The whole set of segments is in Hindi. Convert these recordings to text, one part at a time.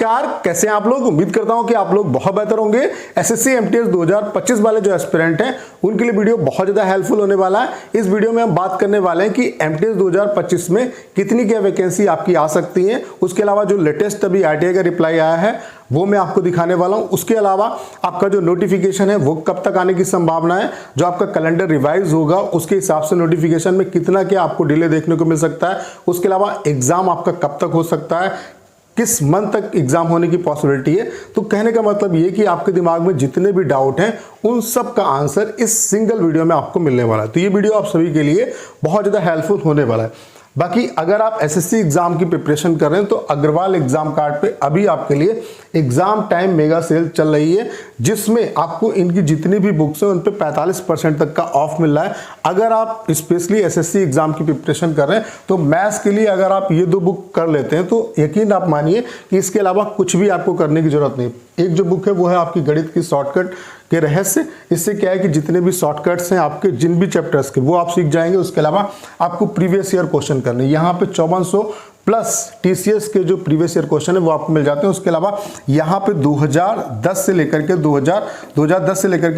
नमस्कार, कैसे हैं आप लोग। उम्मीद करता हूं कि आप लोग बहुत बेहतर होंगे। एसएससी एमटीएस 2025 वाले जो एस्पिरेंट हैं उनके लिए वीडियो बहुत ज्यादा हेल्पफुल होने वाला है। इस वीडियो में हम बात करने वाले हैं कि एमटीएस 2025 में कितनी क्या वैकेंसी आपकी आ सकती है। उसके अलावा जो लेटेस्ट अभी आरटीआई का रिप्लाई आया है वो मैं आपको दिखाने वाला हूं। उसके अलावा आपका जो नोटिफिकेशन है वो कब तक आने की संभावना है, जो आपका कैलेंडर रिवाइज होगा उसके हिसाब से नोटिफिकेशन में कितना क्या आपको डिले देखने को मिल सकता है। उसके अलावा एग्जाम आपका कब तक हो सकता है, किस मंथ तक एग्जाम होने की पॉसिबिलिटी है। तो कहने का मतलब ये कि आपके दिमाग में जितने भी डाउट हैं उन सब का आंसर इस सिंगल वीडियो में आपको मिलने वाला है। तो ये वीडियो आप सभी के लिए बहुत ज़्यादा हेल्पफुल होने वाला है। बाकी अगर आप एसएससी एग्जाम की प्रिपरेशन कर रहे हैं तो अग्रवाल एग्जाम कार्ड पे अभी आपके लिए एग्जाम टाइम मेगा सेल चल रही है, जिसमें आपको इनकी जितनी भी बुक्स हैं उन पे 45% तक का ऑफ मिल रहा है। अगर आप स्पेशली एसएससी एग्जाम की प्रिपरेशन कर रहे हैं तो मैथ्स के लिए अगर आप ये दो बुक कर लेते हैं तो यकीन आप मानिए कि इसके अलावा कुछ भी आपको करने की जरूरत नहीं। एक जो बुक है वो है आपकी गणित की शॉर्टकट के रहस्य। इससे क्या है कि जितने भी शॉर्टकट्स हैं आपके जिन भी चैप्टर्स के वो आप सीख जाएंगे। उसके अलावा आपको प्रीवियस ईयर क्वेश्चन करने, यहाँ पे 5400 प्लस टीसीएस के जो प्रीवियस ईयर क्वेश्चन है वो आपको मिल जाते हैं। उसके अलावा यहाँ पे 2010 से लेकर के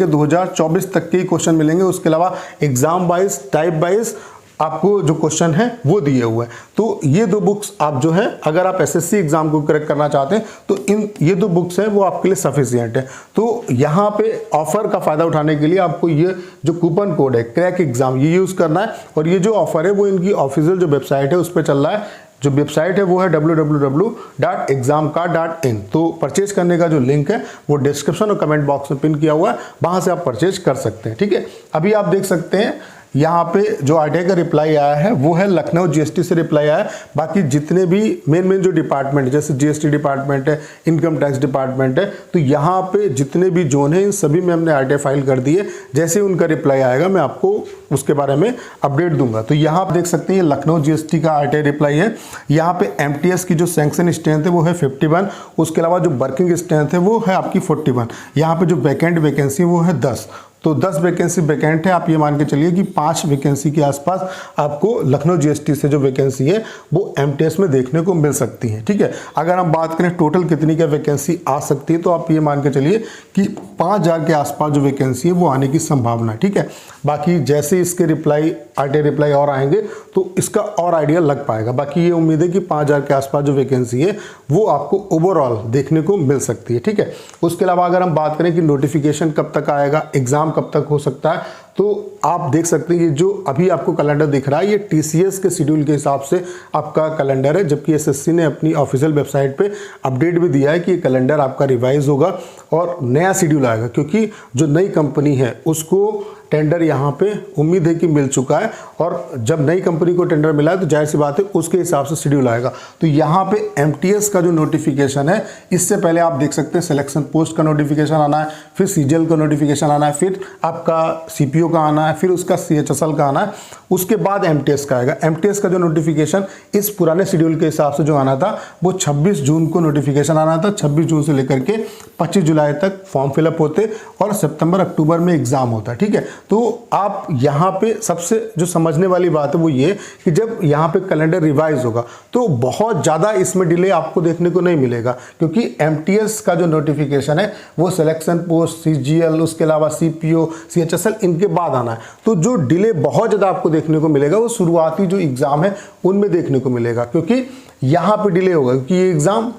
2024 तक के क्वेश्चन मिलेंगे। उसके अलावा एग्जाम वाइज टाइप वाइज आपको जो क्वेश्चन है वो दिए हुए हैं। तो ये दो बुक्स आप जो है अगर आप एसएससी एग्जाम को करेक्ट करना चाहते हैं तो ये दो बुक्स हैं वो आपके लिए सफिशिएंट है। तो यहाँ पे ऑफर का फायदा उठाने के लिए आपको ये जो कूपन कोड है क्रैक एग्जाम ये यूज करना है। और ये जो ऑफर है वो इनकी ऑफिशियल जो वेबसाइट है उस पर चल रहा है। जो वेबसाइट है वो है www.examcard.in। तो परचेज करने का जो लिंक है वो डिस्क्रिप्शन और कमेंट बॉक्स में पिन किया हुआ है, वहां से आप परचेज कर सकते हैं। ठीक है, अभी आप देख सकते हैं यहाँ पे जो आरटीआई का रिप्लाई आया है वो है लखनऊ जीएसटी से रिप्लाई आया है। बाकी जितने भी मेन जो डिपार्टमेंट है जैसे जीएसटी डिपार्टमेंट है, इनकम टैक्स डिपार्टमेंट है, तो यहाँ पे जितने भी जोन है इन सभी में हमने आरटीआई फाइल कर दी है। जैसे उनका रिप्लाई आएगा मैं आपको उसके बारे में अपडेट दूंगा। तो यहाँ आप देख सकते हैं लखनऊ जीएसटी का आरटीआई रिप्लाई है। यहाँ पे एमटीएस की जो सैंक्शन स्ट्रेंथ है वो है 51। उसके अलावा जो वर्किंग स्ट्रेंथ है वो है आपकी 41। यहाँ पे जो वैकेंट वैकेंसी वो है 10। तो 10 वैकेंसी वैकेंट है। आप ये मान के चलिए कि 5 वैकेंसी के आसपास आपको लखनऊ जीएसटी से जो वैकेंसी है वो एमटीएस में देखने को मिल सकती है। ठीक है, अगर हम बात करें टोटल कितनी क्या वैकेंसी आ सकती है तो आप ये मान के चलिए कि 5000 के आसपास जो वैकेंसी है वो आने की संभावना है। ठीक है, बाकी जैसे इसके रिप्लाई आरटीआई रिप्लाई और आएंगे तो इसका और आइडिया लग पाएगा। बाकी ये उम्मीद है कि 5000 के आसपास जो वैकेंसी है वो आपको ओवरऑल देखने को मिल सकती है। ठीक है, उसके अलावा अगर हम बात करें कि नोटिफिकेशन कब तक आएगा, एग्जाम कब तक हो सकता है, तो आप देख सकते हैं ये जो अभी आपको कैलेंडर दिख रहा है ये टीसीएस के शेड्यूल के हिसाब से आपका कैलेंडर है। जबकि एसएससी ने अपनी ऑफिशियल वेबसाइट पे अपडेट भी दिया है कि ये कैलेंडर आपका रिवाइज होगा और नया शेड्यूल आएगा, क्योंकि जो नई कंपनी है उसको टेंडर यहाँ पे उम्मीद है कि मिल चुका है। और जब नई कंपनी को टेंडर मिला है तो जाहिर सी बात है उसके हिसाब से शेड्यूल आएगा। तो यहाँ पे एमटीएस का जो नोटिफिकेशन है इससे पहले आप देख सकते हैं सिलेक्शन पोस्ट का नोटिफिकेशन आना है, फिर सीजीएल का नोटिफिकेशन आना है, फिर आपका सीपीओ का आना है, फिर उसका सीएचएसएल का आना है, उसके बाद एमटीएस का आएगा। एमटीएस का जो नोटिफिकेशन इस पुराने शेड्यूल के हिसाब से जो आना था वो 26 जून को नोटिफिकेशन आना था। 26 जून से लेकर के 25 जुलाई तक फॉर्म फिलअप होते और सितंबर अक्टूबर में एग्जाम होता है। ठीक है, तो आप यहाँ पे सबसे जो समझने वाली बात है वो ये कि जब यहाँ पे कैलेंडर रिवाइज होगा तो बहुत ज़्यादा इसमें डिले आपको देखने को नहीं मिलेगा, क्योंकि एमटीएस का जो नोटिफिकेशन है वो सिलेक्शन पोस्ट, सीजीएल, उसके अलावा सीपीओ, सीएचएसएल इनके बाद आना है। तो जो डिले बहुत ज़्यादा आपको देखने को मिलेगा वो शुरुआती जो एग्ज़ाम है उनमें देखने को मिलेगा, क्योंकि यहाँ पे डिले होगा क्योंकि ये एग्ज़ाम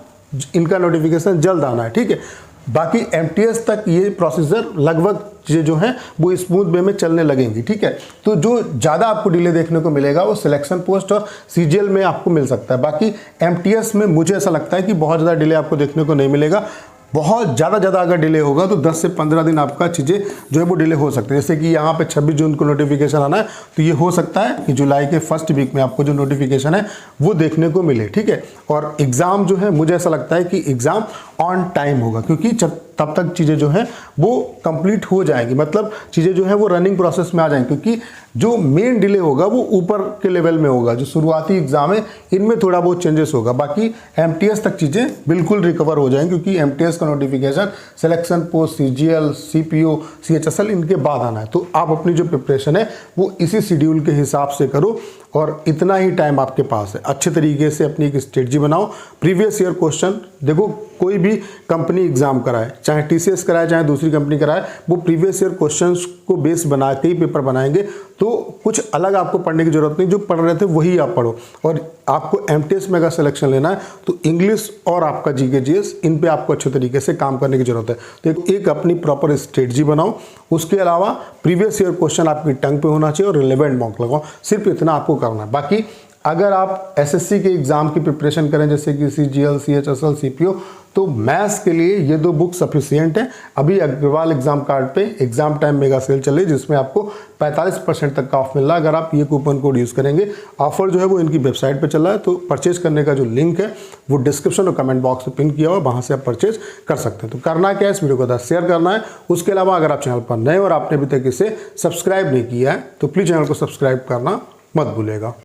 इनका नोटिफिकेशन जल्द आना है। ठीक है, बाकी एमटीएस तक ये प्रोसीजर लगभग चीज़ें जो हैं वो स्मूथ वे में चलने लगेंगी। ठीक है, तो जो ज़्यादा आपको डिले देखने को मिलेगा वो सिलेक्शन पोस्ट और सीजीएल में आपको मिल सकता है। बाकी एमटीएस में मुझे ऐसा लगता है कि बहुत ज़्यादा डिले आपको देखने को नहीं मिलेगा। बहुत ज़्यादा अगर डिले होगा तो 10 से 15 दिन आपका चीज़ें जो है वो डिले हो सकती है। जैसे कि यहाँ पे 26 जून को नोटिफिकेशन आना है तो ये हो सकता है कि जुलाई के फर्स्ट वीक में आपको जो नोटिफिकेशन है वो देखने को मिले। ठीक है, और एग्ज़ाम जो है मुझे ऐसा लगता है कि एग्ज़ाम ऑन टाइम होगा, क्योंकि तब तक चीज़ें जो हैं वो कंप्लीट हो जाएंगी, मतलब चीज़ें जो है वो रनिंग प्रोसेस में आ जाएंगी। क्योंकि जो मेन डिले होगा वो ऊपर के लेवल में होगा, जो शुरुआती एग्जाम है इनमें थोड़ा बहुत चेंजेस होगा। बाकी एमटीएस तक चीज़ें बिल्कुल रिकवर हो जाएंगी, क्योंकि एमटीएस का notification selection post, CGL, CPO, CHSL इनके बाद आना है। तो आप अपनी जो प्रिपरेशन है वो इसी शेड्यूल के हिसाब से करो और इतना ही टाइम आपके पास है। अच्छे तरीके से अपनी एक स्ट्रेटजी बनाओ। प्रीवियस ईयर क्वेश्चन देखो, कोई भी कंपनी एग्जाम कराए, चाहे TCS कराए चाहे दूसरी कंपनी कराए, वो प्रीवियस ईयर क्वेश्चंस को बेस बना के ही पेपर बनाएंगे। तो कुछ अलग आपको पढ़ने की जरूरत नहीं, जो पढ़ रहे थे वही आप पढ़ो। और आपको MTS में अगर सिलेक्शन लेना है तो इंग्लिश और आपका GK GS इन पे आपको अच्छे तरीके से काम करने की जरूरत है। तो एक अपनी प्रॉपर स्ट्रेटजी बनाओ। उसके अलावा प्रीवियस ईयर क्वेश्चन आपकी टंग पे होना चाहिए और रिलेवेंट मॉक लगाओ। सिर्फ इतना आपको करना है। बाकी अगर आप SSC के एग्जाम की प्रिपरेशन करें, जैसे कि CGL, CHSL, CPO, तो मैथ्स के लिए ये 2 बुक सफिशिएंट है। अभी अग्रवाल एग्जाम कार्ड पे एग्जाम टाइम मेगा सेल चल रही है, जिसमें आपको 45% तक का ऑफ मिल रहा है अगर आप ये कूपन कोड यूज़ करेंगे। ऑफर जो है वो इनकी वेबसाइट पे चल रहा है, तो परचेज करने का जो लिंक है वो डिस्क्रिप्शन और कमेंट बॉक्स में पिन किया हुआ है, वहाँ से आप परचेज कर सकते हैं। तो करना क्या है, इस वीडियो को शेयर करना है। उसके अलावा अगर आप चैनल पर नए और आपने अभी तक इसे सब्सक्राइब नहीं किया है तो प्लीज़ चैनल को सब्सक्राइब करना मत भूलिएगा।